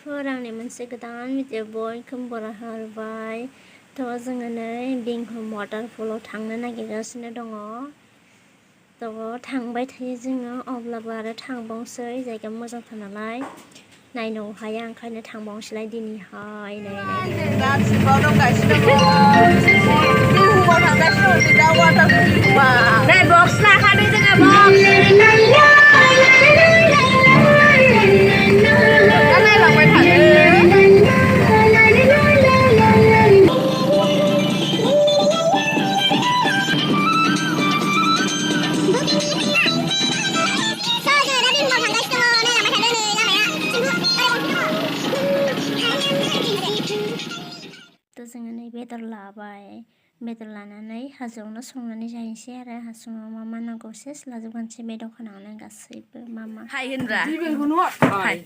लोगोफोर आंनि मोनसे गोदान भिडिअ बयखौबो बरायहरबाय थ' जोङो नै binhum waterfallआव थांनो नागिरगासिनो दङ थ' थांबाय थायो जोङो अब्लाबो आरो थांबावसै जायगा मोजांथार नालाय नायनो हाया ओंखायनो थांबावसैलाय दिनैहाय दा सिबाव दंगासिनो दङ binhumआव थांगासिनो दङ दा वाटारफल binhumआव नै बक्स लाखादों जोङो बक्स दा नायलांबाय थादो जोङो नै बेदर लाबाय बेदर लानानै हाजोआवनो संनानै जाहैसै आरो हाजोआव मा मा नांगौ सेस लाजोबखानोसै बे दखानावनो गासैबो मा मा हाय होनब्रा हाय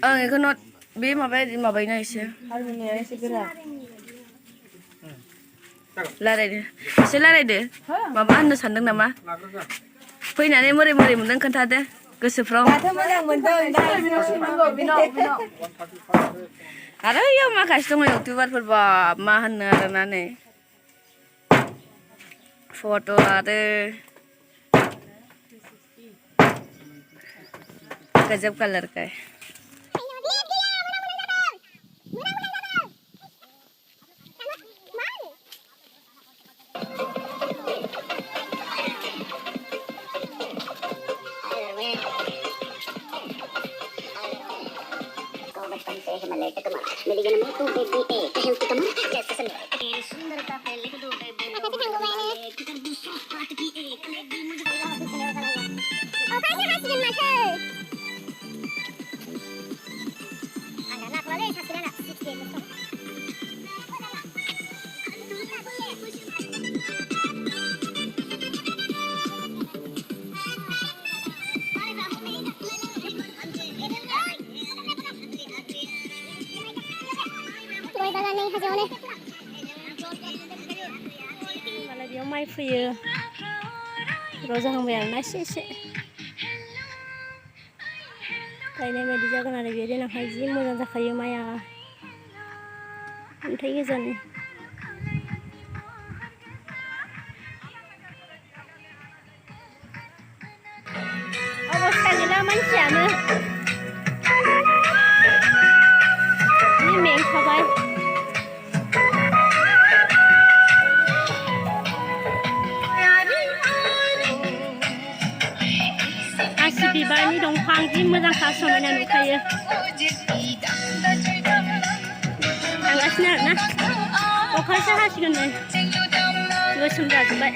ओं बेखौ नट बे माबायोना एसे हारमनिया एसे गोरा रायलायदो एसे रायलायदो माबा होननो सानदों नामा फैनानै मोरै मोनदों खोन्थादो गोसोफ्राव आरो इयाव माखासे दङ इउटिउबारफोर बा मा होननो आरोना नै फट' लादो गजब कलर का है malah dia main fire rozang bayar nasi sih kayaknya media jangan ada biar dia nak haji mau jangan kayu maya entah ya zani awas kali lah manusia nih ini mengkha bay बिबारनि दंफां जि मोजांखा समायना नुखायो थांगासिनो आरोना अखासो हासिगोन नै गोसोम जाजोब्बाय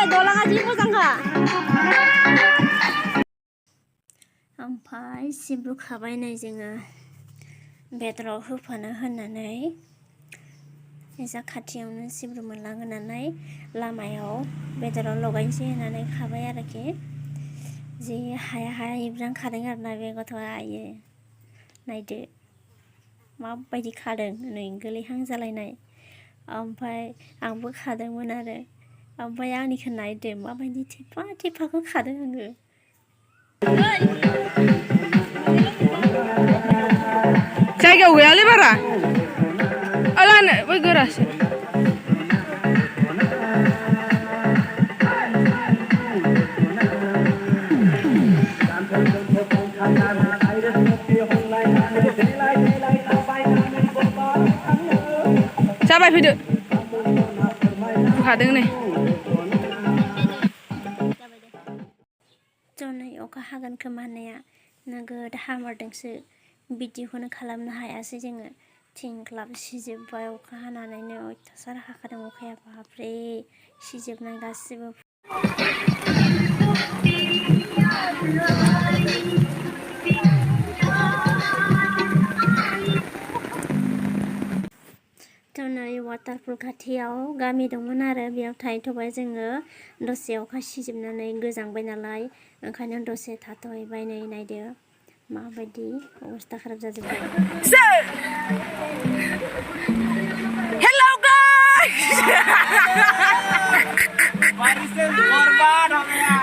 dolangnya jि मोजांखा ओमफ्राय सिब्रु खाबाय नै जोङो बेदराव होफानो होननानै एजा खाथियावनो सिब्रु मोनलाङो होननानै लामायाव बेदराव लगायनोसै होननानै खाबाय आरोखि जि हाया इब्रां खादों आरोना बे गथ'आ आयो नायदो माबायदि खादों नै गोलैहां जालायनाय ओमफ्राय आंबो खादोंमोन आरो ओमफ्राय आंनिखौ नायदो माबायदि थेफाखौ खादों आङो जायगायाव गैयालै बारा अलानो बै गोरासो जाबाय फैदो खादों नै जनै अखा हागोन खोमा होननाया नोगोद हामारदोंसो भिडिअखौनो खालामनो हायासै जोङो थिंख्लाब सिजोब्बाय अखा हानानैनो अयथासार हाखादों अखाया बाबरे सिजोबनाय गासिबो वाटारफल खाथियाव गामि दंमोन आरो बेयाव थाहैथ'बाय जोङो दसे अखा सिजोबनानै गोजांबाय नालाय ओंखायनो दसे थाथ'हैबाय नै नायदो माबायदि अबस्था खाराब जाजोब्बाय हेलौ गाइस बारिश से बर्बाद हो गया